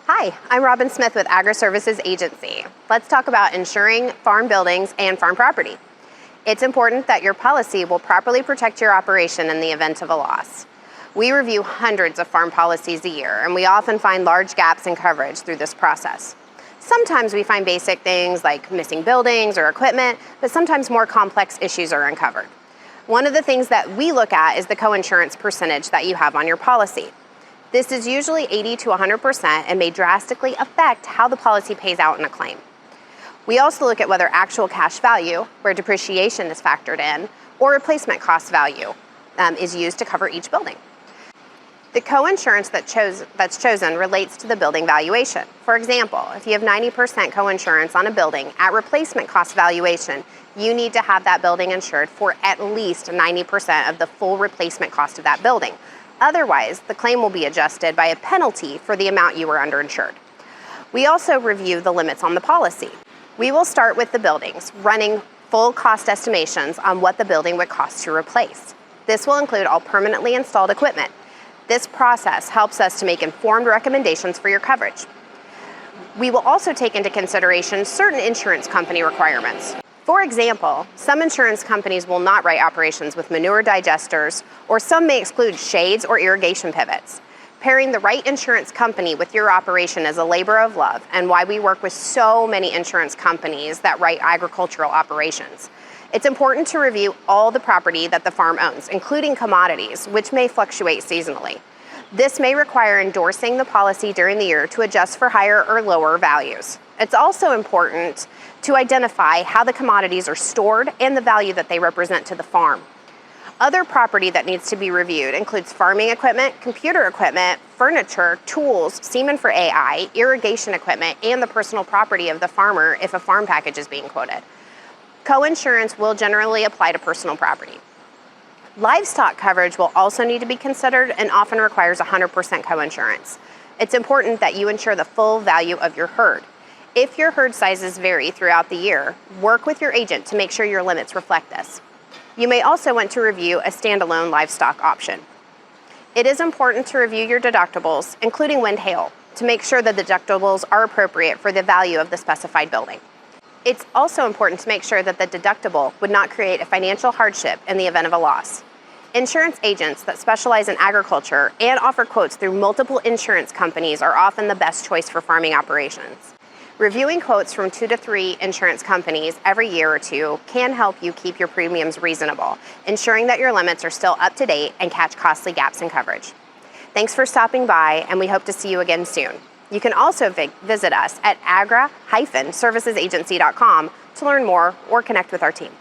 Hi, I'm Robin Smith with Agri-Services Agency. Let's talk about insuring farm buildings and farm property. It's important that your policy will properly protect your operation in the event of a loss. We review hundreds of farm policies a year, and we often find large gaps in coverage through this process. Sometimes we find basic things like missing buildings or equipment, but sometimes more complex issues are uncovered. One of the things that we look at is the coinsurance percentage that you have on your policy. This is usually 80 to 100% and may drastically affect how the policy pays out in a claim. We also look at whether actual cash value, where depreciation is factored in, or replacement cost value is used to cover each building. The coinsurance that's chosen relates to the building valuation. For example, if you have 90% coinsurance on a building at replacement cost valuation, you need to have that building insured for at least 90% of the full replacement cost of that building. Otherwise, the claim will be adjusted by a penalty for the amount you were underinsured. We also review the limits on the policy. We will start with the buildings, running full cost estimations on what the building would cost to replace. This will include all permanently installed equipment. This process helps us to make informed recommendations for your coverage. We will also take into consideration certain insurance company requirements. For example, some insurance companies will not write operations with manure digesters, or some may exclude shades or irrigation pivots. Pairing the right insurance company with your operation is a labor of love, and why we work with so many insurance companies that write agricultural operations. It's important to review all the property that the farm owns, including commodities, which may fluctuate seasonally. This may require endorsing the policy during the year to adjust for higher or lower values. It's also important to identify how the commodities are stored and the value that they represent to the farm. Other property that needs to be reviewed includes farming equipment, computer equipment, furniture, tools, semen for AI, irrigation equipment, and the personal property of the farmer if a farm package is being quoted. Coinsurance will generally apply to personal property. Livestock coverage will also need to be considered and often requires 100% coinsurance. It's important that you insure the full value of your herd. If your herd sizes vary throughout the year, work with your agent to make sure your limits reflect this. You may also want to review a standalone livestock option. It is important to review your deductibles, including wind hail, to make sure the deductibles are appropriate for the value of the specified building. It's also important to make sure that the deductible would not create a financial hardship in the event of a loss. Insurance agents that specialize in agriculture and offer quotes through multiple insurance companies are often the best choice for farming operations. Reviewing quotes from 2 to 3 insurance companies every year or two can help you keep your premiums reasonable, ensuring that your limits are still up to date and catch costly gaps in coverage. Thanks for stopping by, and we hope to see you again soon. You can also visit us at agri-servicesagency.com to learn more or connect with our team.